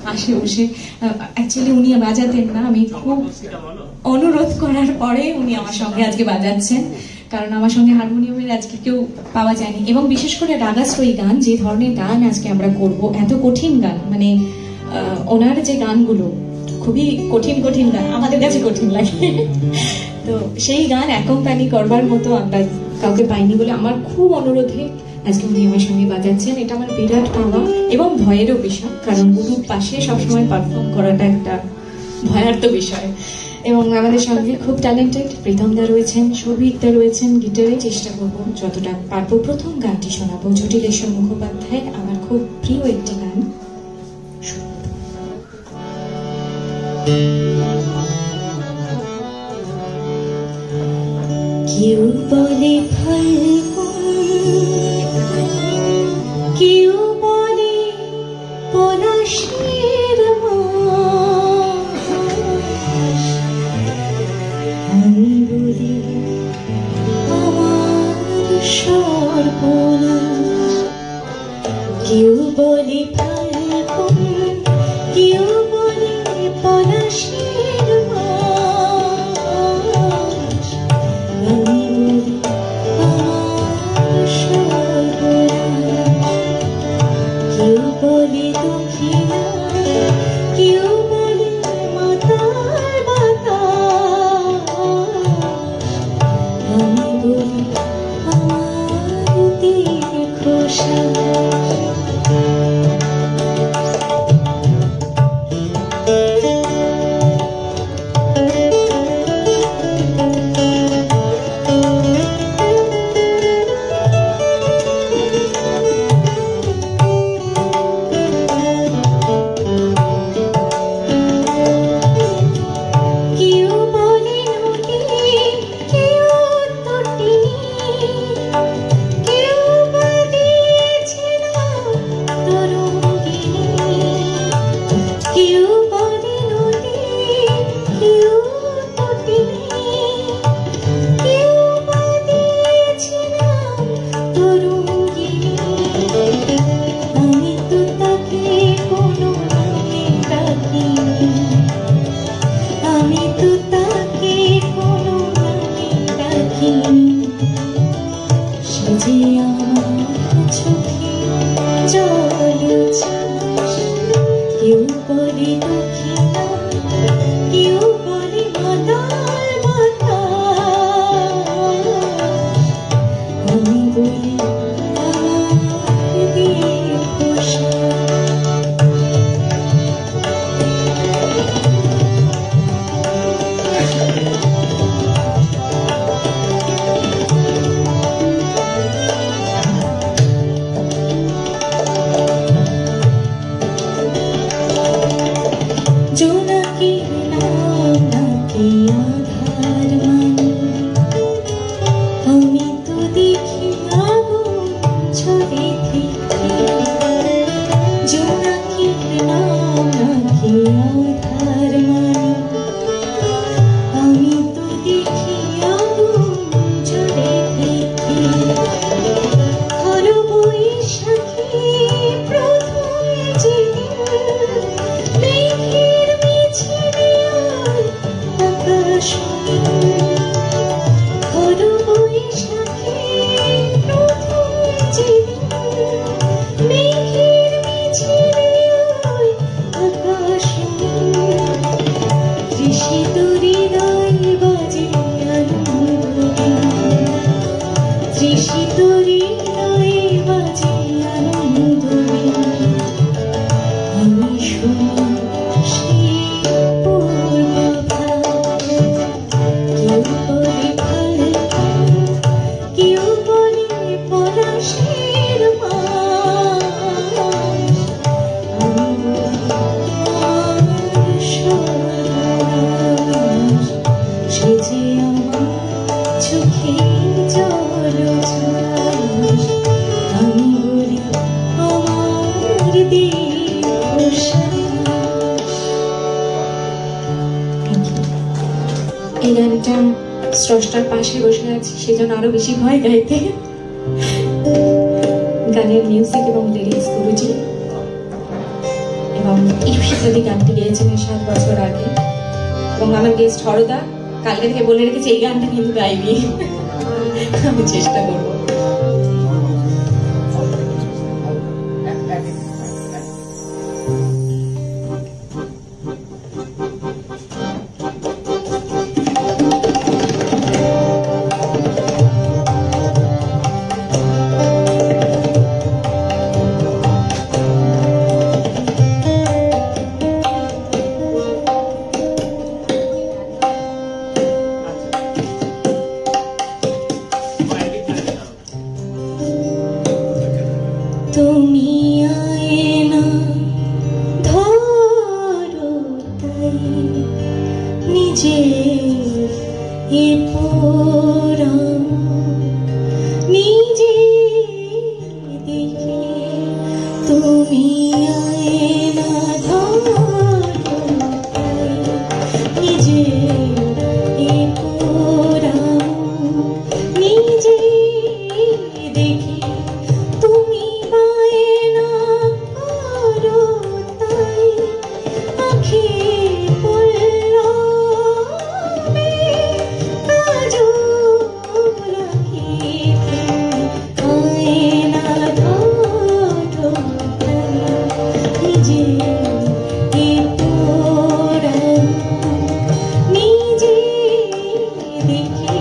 পাশে বসে। অ্যাকচুয়ালি উনি বাজাতেন না, আমি খুব অনুরোধ করার পরে উনি আমার সঙ্গে আজকে বাজাচ্ছেন, কারণ আমার সঙ্গে হারমোনিয়ামের আজকে কেউ পাওয়া যায়নি। এবং বিশেষ করে রাগাশ্রয়ী গান, যে ধরনের গান আজকে আমরা করব, এত কঠিন গান, মানে ওনার যে গানগুলো খুবই কঠিন কঠিন গান, আমাদের কাছে কঠিন লাগে, তো সেই গান অ্যাকম্পানি করবার মতো আমরা কাউকে পাইনি বলে আমার খুব অনুরোধে আজকে উনি আমার সঙ্গে বাজাচ্ছেন। এটা আমার বিরাট পাওয়া এবং ভয়েরও বিষয়, কারণ গুরুর পাশে সবসময় পারফর্ম করাটা একটা ভয়ার্থ বিষয়। এবং আমাদের সঙ্গে খুব ট্যালেন্টেড প্রীতমদা রয়েছেন, সৌভিকদা রয়েছেন গিটারে। চেষ্টা করবো যতটা পারবো। প্রথম গানটি শোনাবো জটিলেশ্বর মুখোপাধ্যায়, আমার খুব প্রিয় একটি গান। কেউ বলে কেউ বলে পলাশের আমি বলি আমার সর্বনাশ। কেউ বলে কেউ বলে পলাশের এই গানটা স্রষ্টার পাশে বসে আছি সেজন্য আরো বেশি ভয় গাইতে। গানের মিউজিক এবং লিরিক্স গুরুজি, ইস্যুদি গানটি গেয়েছিলেন 7 বছর আগে, এবং আমার গেস্ট হরদা কালকে থেকে বলে রেখেছে এই গানটা কিন্তু গাইবি। আমি চেষ্টা করবো। তুমি আয়না ধরো তাই নিজে এ পোড়াম, নিজে দেখে তুমি আয়না ধরো তাই নিজে এ পোড়াম, নিজে দেখে তুমি বায়না করো তাই আঁখি পল্লবে কাজল রাখিতে আয়না ধরো তাই নিজে এ পোড়াম, নিজে দেখি।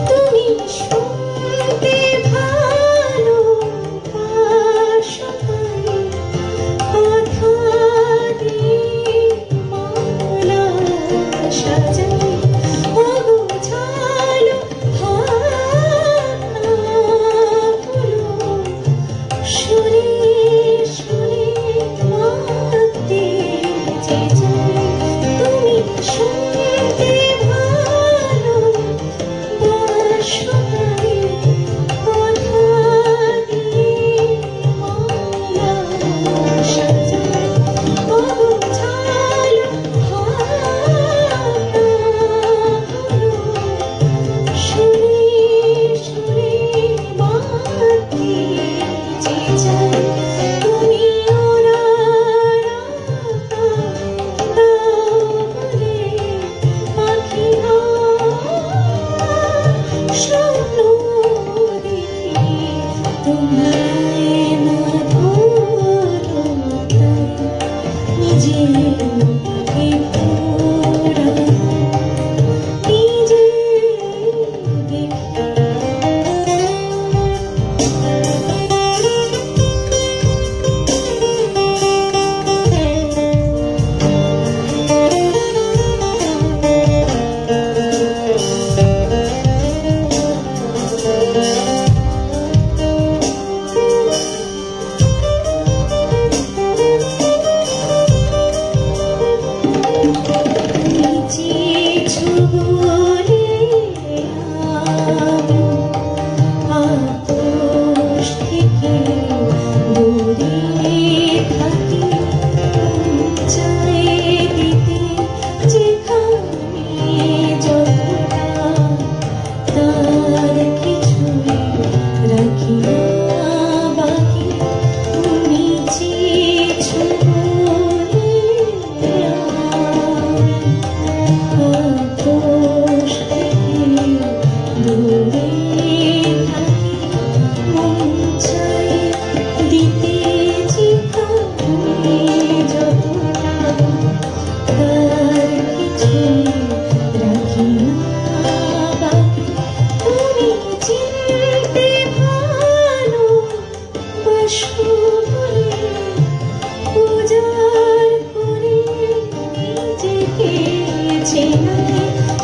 তুমি শুনতে ভালোবাসো তাই কথা দিয়ে মালা সাজাই, অগোছালো হাতগুলো সুরে সুরে মাতে যে যায়। তুমি শুনতে ভালোবাসো তাই কথা দিয়ে মালা সাজাই, অগোছালো হাতগুলো সুরে সুরে মাতে যে যায়। তুমি ওড়ার আকাশে পাখি স্বপ্ন দেখি তোমায় না ধরো তাই নিজে এ পোড়াম, নিজে দেখি। চেয়েছো বলে আমি আতশ থেকে দূরে থাকি, চাই দিতে যেখানে যতটা তার কিছুই রাখি না বাকি। তুমি চেয়েছো বলে আমি আতশ থেকে দূরে থাকি, মন চাই দিতে যেখানে যতটা তার কিছুই রাখি না বাকি। তুমি চিনতে ভালোবাসো বলে উজাড় করে নিজেকে চেনাই,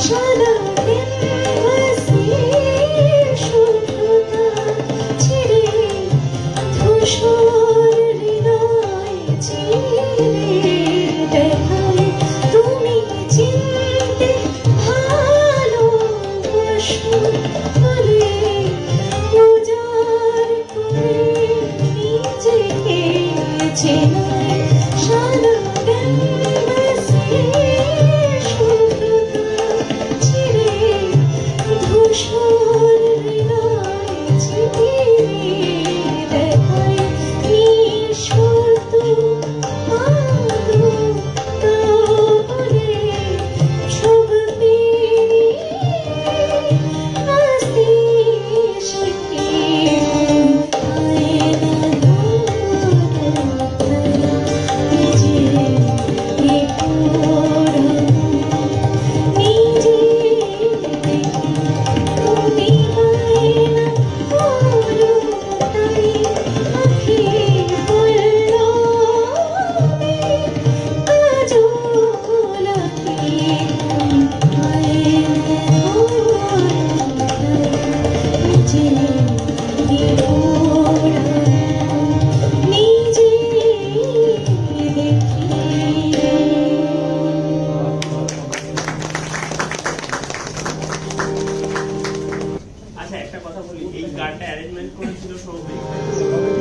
সাদা ক্যানভাসে শুভ্রতা ছেড়ে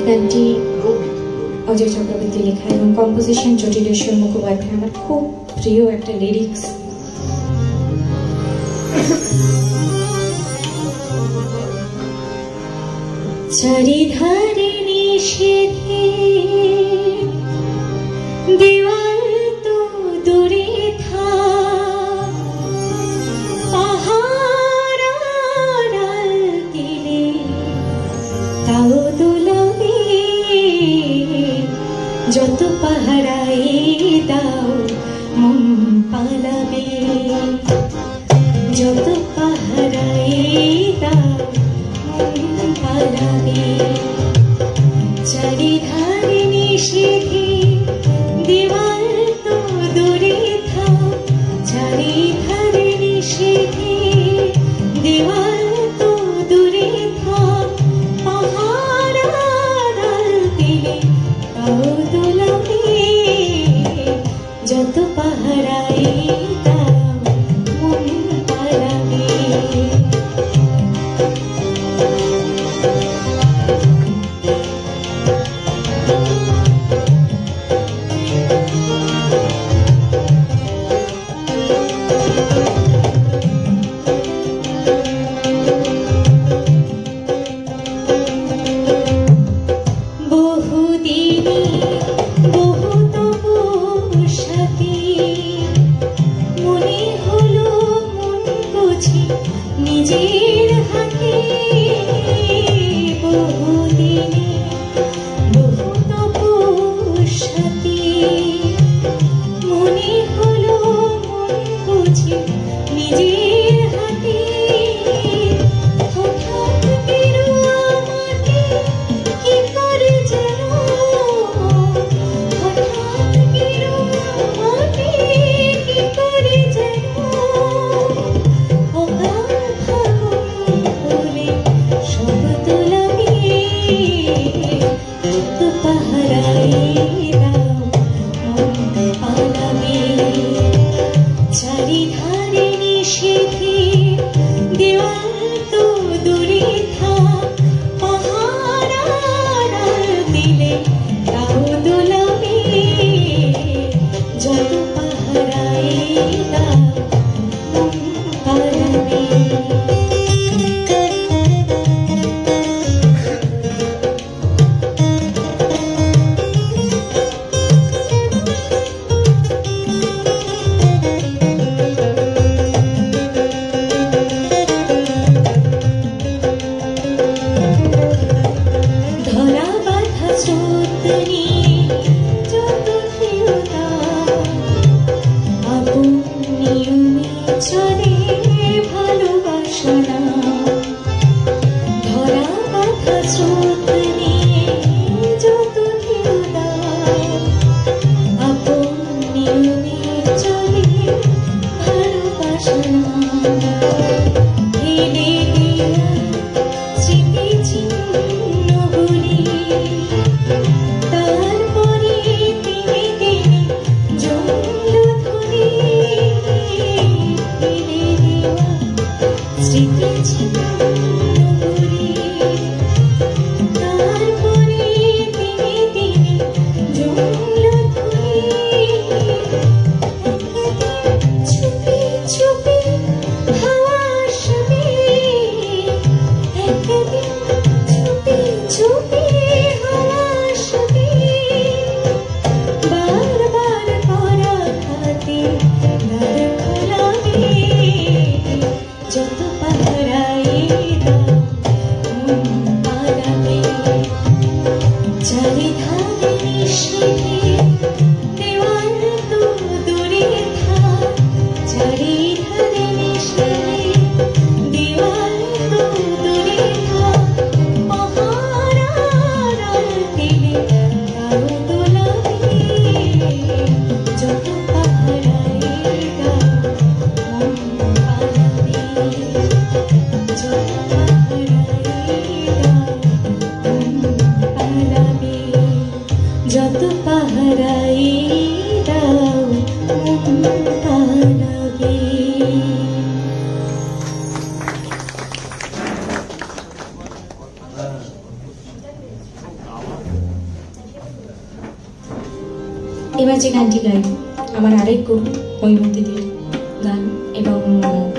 গানটি অজয় চক্রবর্তী লেখা এবং কম্পোজিশন জটিলেশ্বর মুখোপাধ্যায়। আমার খুব প্রিয় একটা লিরিক্স। চারিধারে নিষেধে দেওয়াল তো দূরে থাক, পাহাড় আড়াল দিলে তাও দোলাবে, যত পাহারাই দাও মন পালাবে, যত পাহারাই দাও মন পালাবে। চারিধারে নিষেধে দেওয়াল তো দূরে থাক, চারিধারে নিষেধে দেওয়াল তো দূরে থাক, পাহাড় আড়াল দিলে তাও দোলাবে, যত পাহারাই দাও মন পালাবে। বহুদিনে বহু তপস্যাতে মনে হলো মন বুঝি নিজের হাতে, বহুদিনে বহু তপস্যাতে মনে হলো মন বুঝি নিজের হাতে, হঠাৎ গেরুয়া মাটি কি করে যেন, হঠাৎ গেরুয়া মাটি কি করে যেন, অগাধ ফাগুন ফুলে সব দোলাবে, যত পাহারাই দাও মন পালাবে। চারিধারে নিষেধে দেওয়াল তো দূরে থাক, পাহাড় আড়াল দিলে তাও দোলাবে, যত পাহারাই দাও মন পালাবে। ধরা বাঁধা স্রোত নিয়ে যত ঢেউ দাও, আপন নিয়মে চলে ভালোবাসা না। ধরা বাঁধা স্রোত নিয়ে যত ঢেউ দাও, আপন নিয়মে চলে ভালোবাসা না। ফেলে দেয়া স্মৃতি চিহ্নগুলি, তারপরে দিনে দিনে জমল ধুলি, ফেলে দেওয়া স্মৃতি চিহ্নগুলি, তারপরে দিনে দিনে জমল ধুলি। একদিন চুপি চুপি হাওয়া আসবে, একদিন চুপি চুপি হাওয়া আসবে, বারবার করা হাতে দ্বার খোলাবে, যত পাহারাই দাও মন পালাবে। চারিধারে নিষেধে দেওয়াল তো দূরে থাক, চারিধারে নিষেধে দেওয়াল তো দূরে থাক, পাহাড় এবার যে গানটি গাই আমার আরেক গুণ ময়ূরীদিদির গান এবং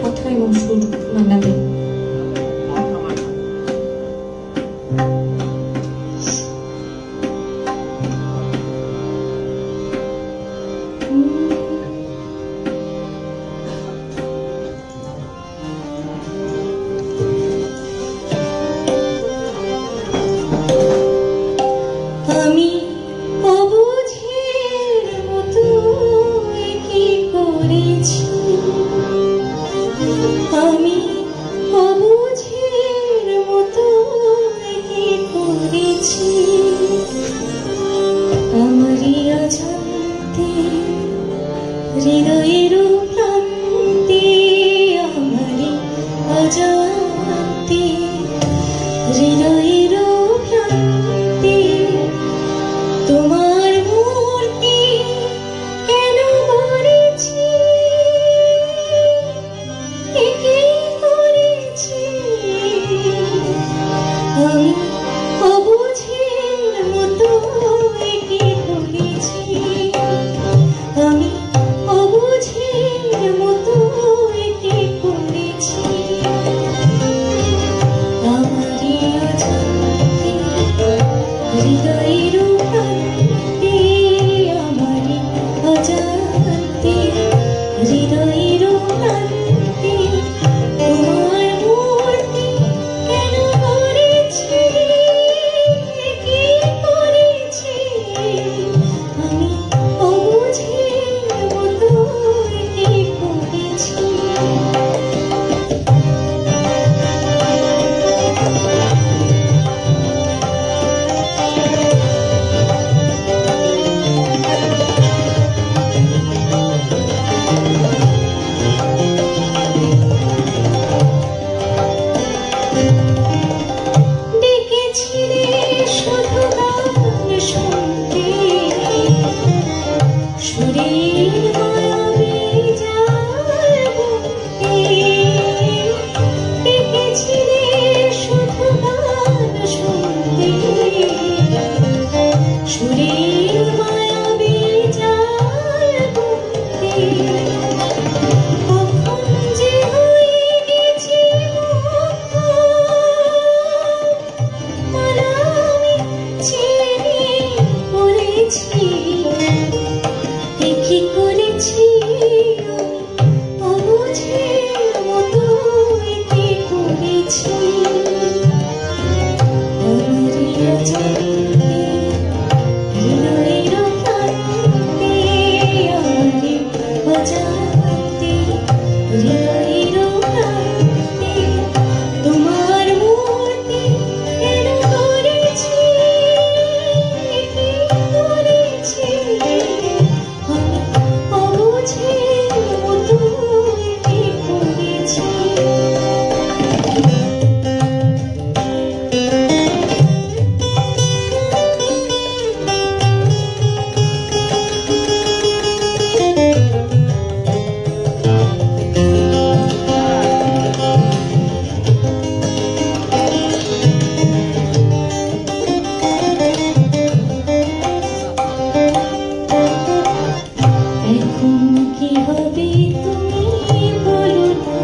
কথা এবং সুর মান্নাদের। আমি অবুঝের মতো কি করেছি, আমি অবুঝের মতো কি করেছি, আমারই অজান্তে হৃদয়ের প্রান্তে, আমারই অজান্তে হৃদয়ের প্রান্তে তোমার মূর্তি কেন গড়েছি, একে করেছি, আমি অবুঝের মতো একে করেছি, আমি অবুঝের মতো একে করেছি, আমারই অজান্তে হৃদয়ের প্রান্তে, আমারই অজান্তে হৃদয়ের প্রান্তে তোমার মূর্তি কেন গড়েছি, কি করেছি, আমি অবুঝের মতো কি করেছি। ডেকেছিলে শুধু গান শুনতে, সুরের মায়াবী জাল বুনতে, ডেকেছিলে শুধু গান শুনতে, সুরের মায়াবী জাল বুনতে, কখন যে হয়ে গেছি মুগ্ধ, মালা আমি চেনে পড়েছি, কি করেছি, আমি অবুঝের মতো কি করেছি, আমারই অজান্তে হৃদয়ের প্রান্তে, আমারই অজান্তে হৃদয়ের প্রান্তে তোমার মূর্তি কেন গড়েছি, কি করেছি, আমি অবুঝের মতো কি করেছি। এখন কি হবে তুমি বলো না,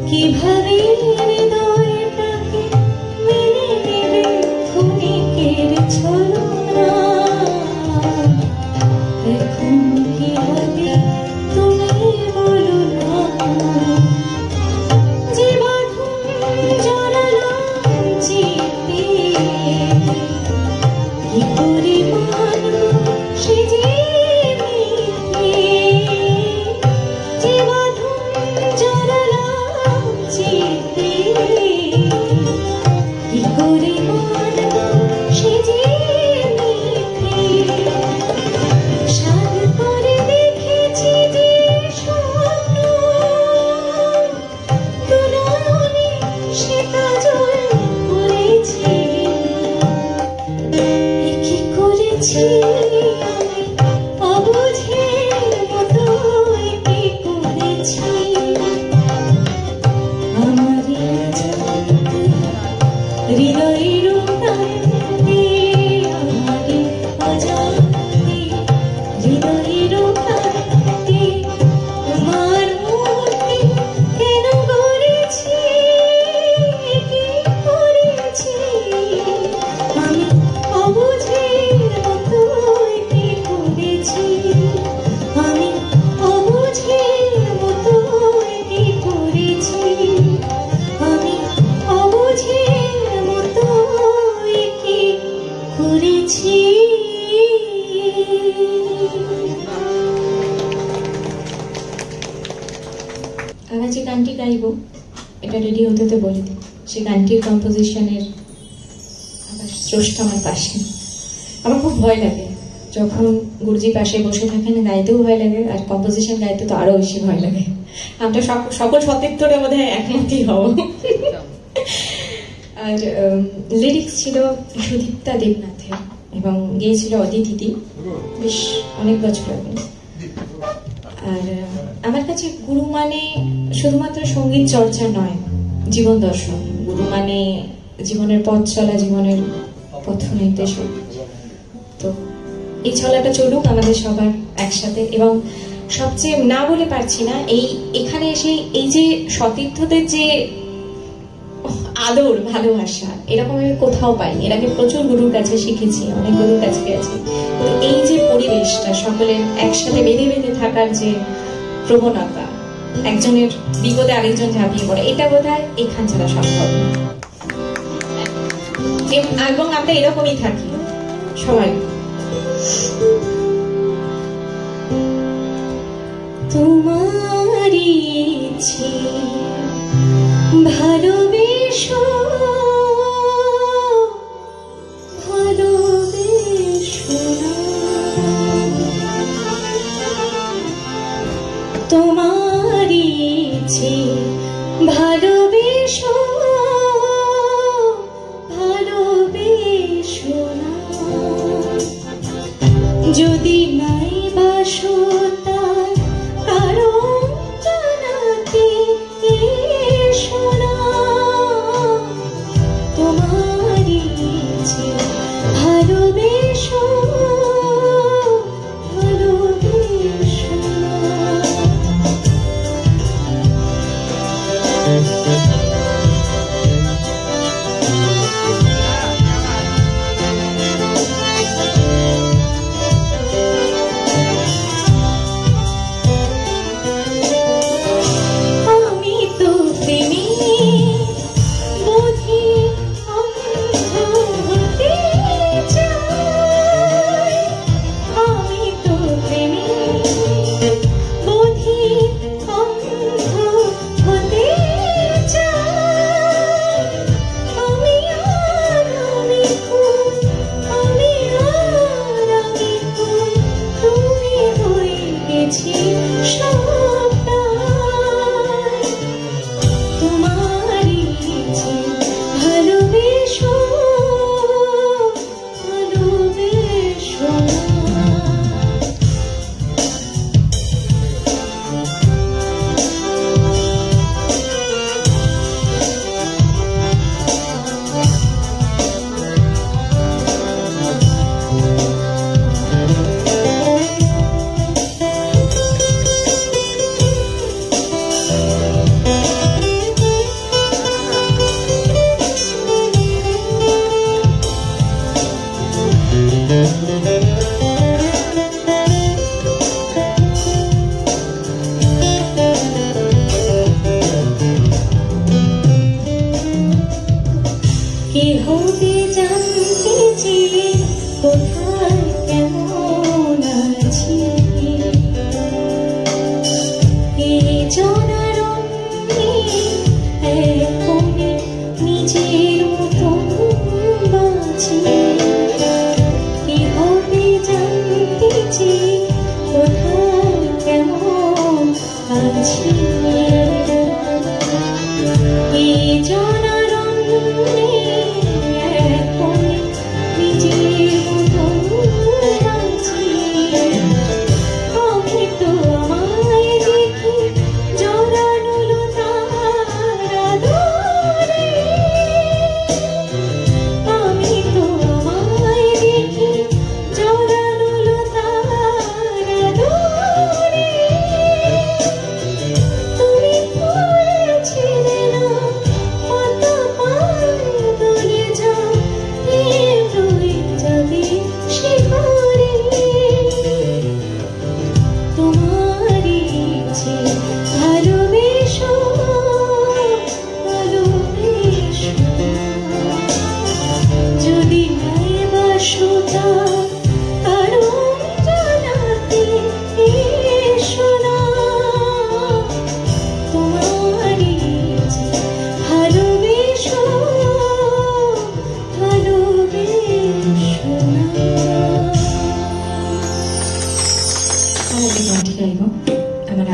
কিভাবে হৃদয়টাকে মেনে নেবে ক্ষণিকের ছলনা, এখন কি হবে তুমি বলো না, যে বাঁধন জড়ালাম চিপে, কি করে মানব সে যে মিথ্যে, যে বাঁধন জড়ালাম চিপে, কি করে মানব সে যে মিথ্যে, সাধ করে দেখেছি যে স্বপ্ন, দুনয়নে সে কাজল করেছি, কি করেছি, আমি অবুঝের মতো কি করেছি, আমারই অজান্তে হৃদয়ের প্রান্তে, আমারই অজান্তে গানটি গাইব, এটা রেডি হতে হতে বলে দিই, সেই গানটির কম্পোজিশনের আমার স্রষ্টা আমার পাশে। আমার খুব ভয় লাগে যখন গুরুজি পাশে বসে থাকেন, গাইতেও ভয় লাগে, আর কম্পোজিশন গাইতে তো আরো বেশি ভয় লাগে। আমরা সকল সতীর্থরা বোধ হয় একমতই হব। আর লিরিক্স ছিল সুদীপ্তা দেবনাথের এবং গেয়েছিল অদিতি, বেশ অনেক বছর আগে। আর আমার কাছে গুরু মানে শুধুমাত্র সঙ্গীত চর্চা নয়, জীবন দর্শন। গুরু মানে জীবনের পথ চলা, জীবনের পথ নির্দেশক। তো এই চলাটা চলুক আমাদের সবার একসাথে। এবং সবচেয়ে না বলে পারছি না, এখানে এসে এই যে সতীর্থদের যে আদর, ভালোবাসা, এরকম আমি কোথাও পাইনি। এর আগে প্রচুর গুরুর কাছে শিখেছি, অনেক গুরুর কাছে গেছি, কিন্তু এই যে পরিবেশটা, সকলের একসাথে বেঁধে বেঁধে থাকার যে প্রবণতা, একজনের বিপদে আরেকজন ঝাঁপিয়ে পড়ে, এটা বোধহয় এখান ছাড়া সম্ভব না। এবং আমরা এরকমই থাকি সবাই। তোমারই ইচ্ছে ভালোবেসো, ভালোবেসো না, তোমারই ইচ্ছে ভালোবেসো, ভালোবেসো না। যদি নাই বাসো তার কারণ জানাতে এসো না, তোমারই ইচ্ছে ভালোবেসো, ভালোবেসো না।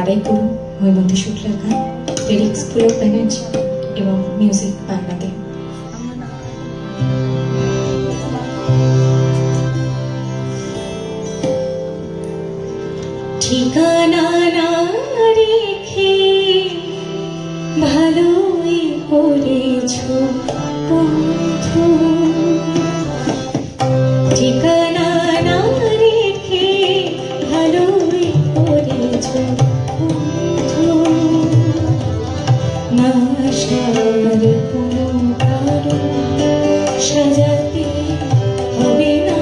বারাইপুর হৈমন্তী শুক্লার গান, লিরিক্স পুলক ব্যানার্জি এবং মিউজিক বাংলাতে। ঠিকানা না রেখে ভালোই করেছো বন্ধু, ঠিকানা না রেখে ভালোই করেছো বন্ধু, না আসার কোনো কারণ সাজাতে হবে না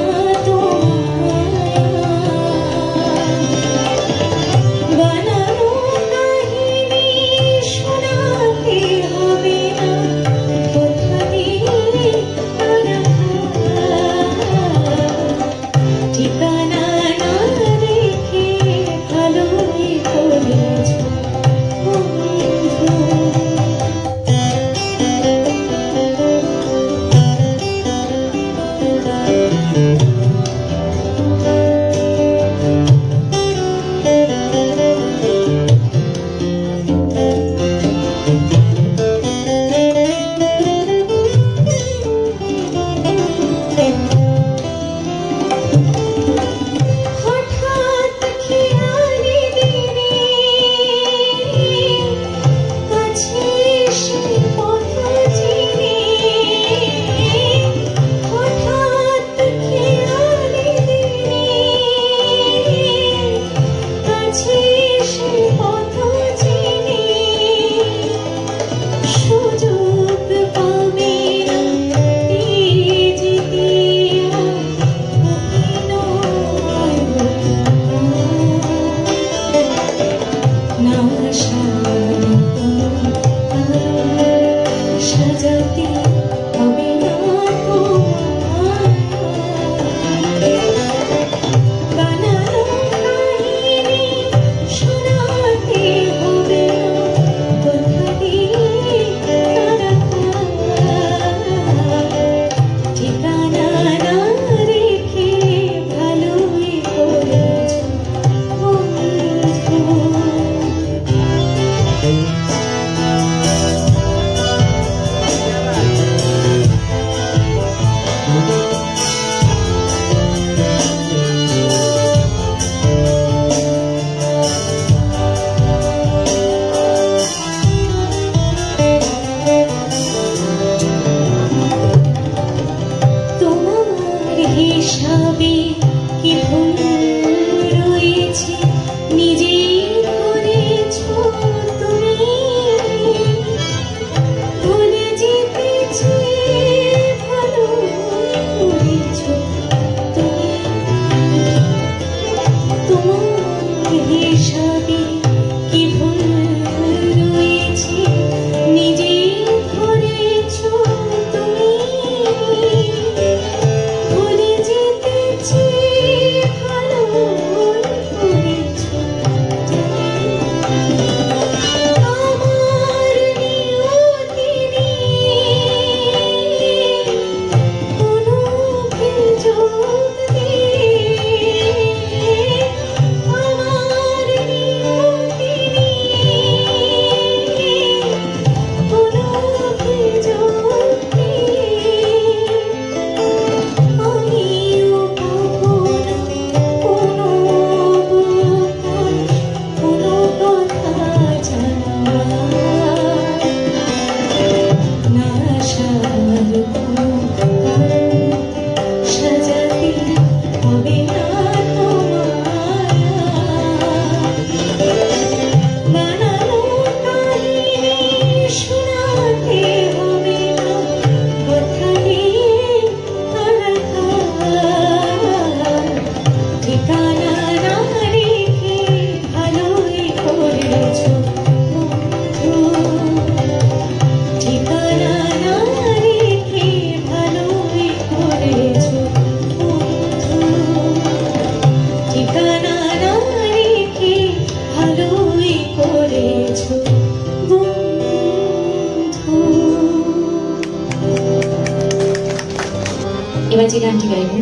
এবার যে গানটি গাইব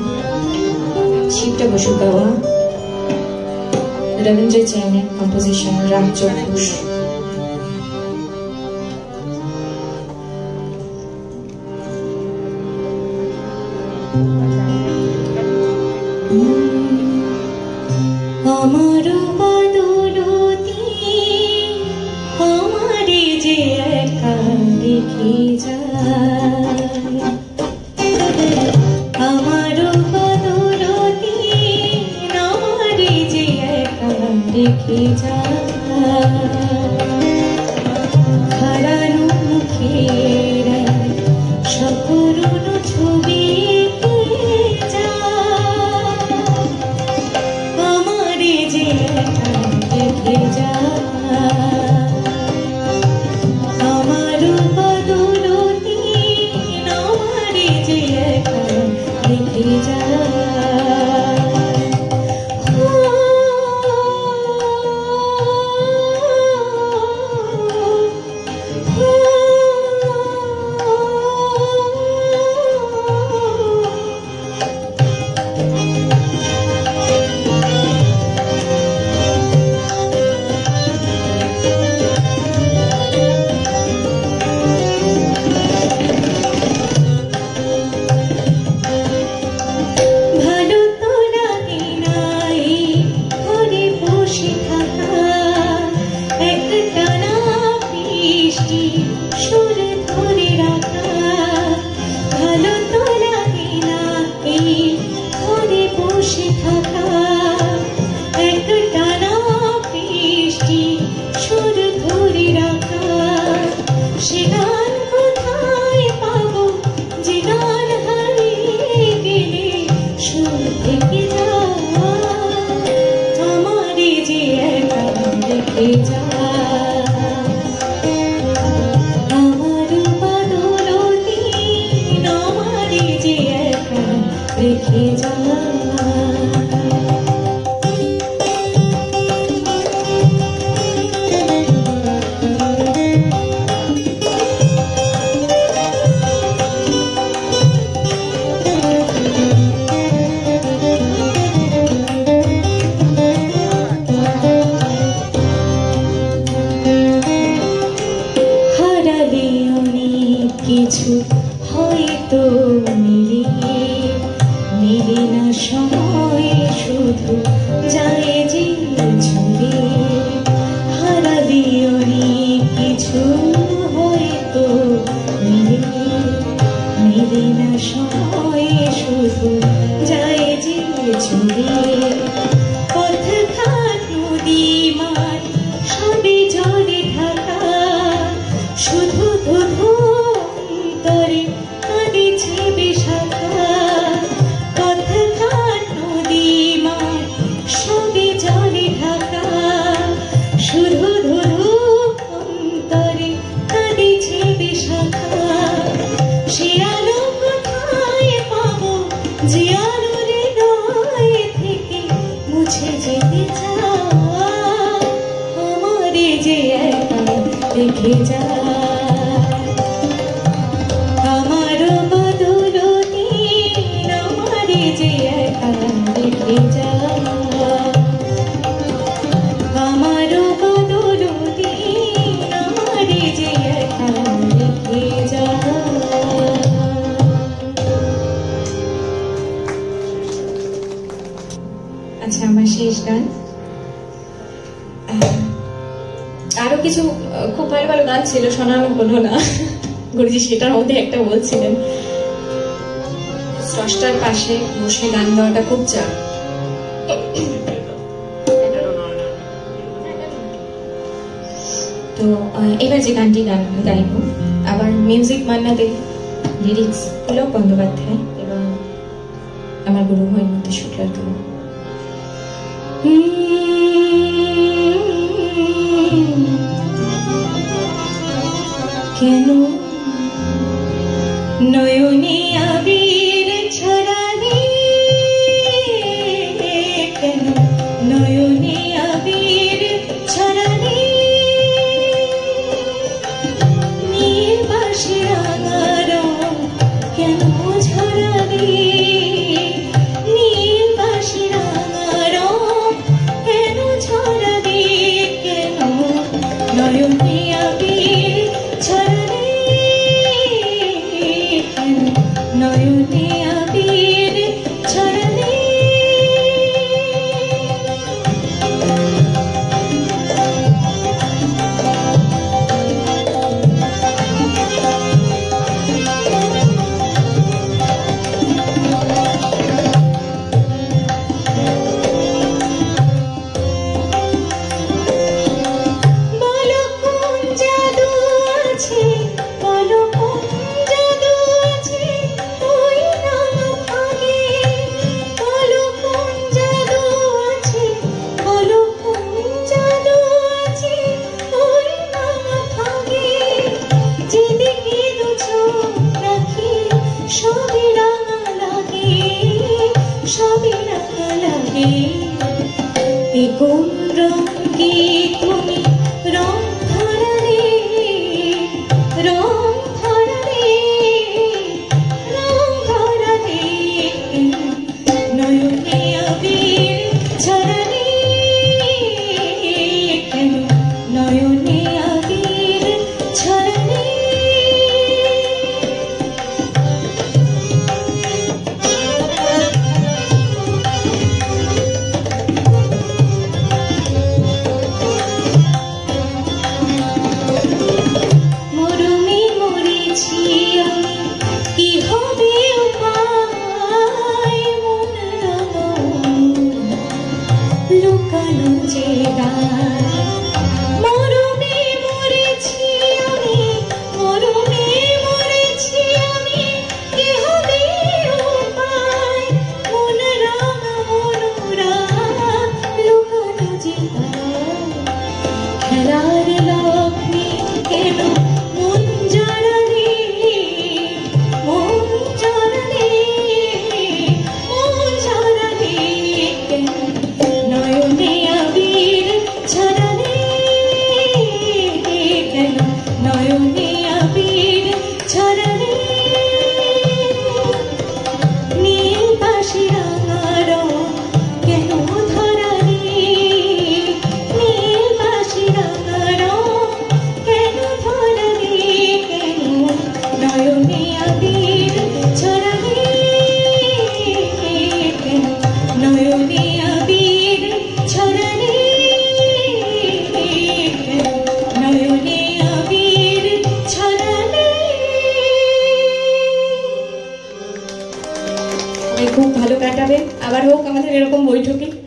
শিবটা বসুর গাওয়া रविंद्र जैन कंपोजिशन राग चौघुष। আমারো বদলতি আমারে যে একা দেখে যায়, আমারো বদলতি আমারে যে একা দেখে যায়, হারানো মুখের সকরুণ ছবি কিছু হয়তো মিলে না সময় শুধু যায় যে ছুড়ে, হারালি অনেক কিছু হয়তো মিলে না সময় শুধু যায় যে ছুড়ে, পথঘাট নদী মাঠ সবে জলে ঢাকা, শুধু ধুধু অন্তরে কাঁদিছে বিশাখা, পথঘাট নদী মাঠ সবে জলে ঢাকা, শুধু ধুধু অন্তরে কাঁদিছে বিশাখা, সে আলো কোথায় পাবো যে আলো হৃদয় থেকে মুছে যেতে চায়, আমারে যে একা দেখে যায়, আমারও বদলতি আমারে যে একা দেখে যায়, আমারও বদলতি আমারে যে একা দেখে যায়। আচ্ছা, আমার শেষ গান। আরো কিছু খুব ভালো ভালো গান ছিল, শোনানো হলো না। গুরুজি সেটার মধ্যে একটা বলছিলেন স্রষ্টার পাশে বসে গান গাওয়াটা খুব চাপ। তো এবার যে গানটি গাইব, আবার মিউজিক মান্না দে, লিরিক্স পুলক বন্দ্যোপাধ্যায় এবং আমার গুরু হৈমন্তী শুক্লার গুরু। কেন নয়নে আবির ছড়ালে, কেন নয়নে আবির ছড়ালে, নীল বাঁশি রাঙা রং কেন ঝরালে, নীল বাঁশি রাঙা রং কেন ঝরালে, নয়নে আবির ছড়ালে কোন রঙে তুমি রং ধরালে রং ধরালে রং ধরালে নয়নে আবির ছড়ালে কেন নয়নে আবির ছড়ালে লুকানো যে মরমে মরেছি আমি মরমে মরেছি আমি কি হবে উপায় মন রাঙা মনোরা লুকানো যে খেলার লক্ষ্মী কেন মন জড়ালে মন জড়ালে মন জড়ালে কেন নয়নে আবির ছড়ালে কেন নয়নে আবির ছড়ালে নীল পাশে রাঙা রং কেন ধরালে নীল পাশে রাঙা রং কেন ধরালে কেন নয়নে আবির ছড়ালে কেন নয়নে আবির ছড়ালে নয়নে আবির ছড়ালে। খুব ভালো কাটাবে, আবার হোক আমাদের এরকম বৈঠকে।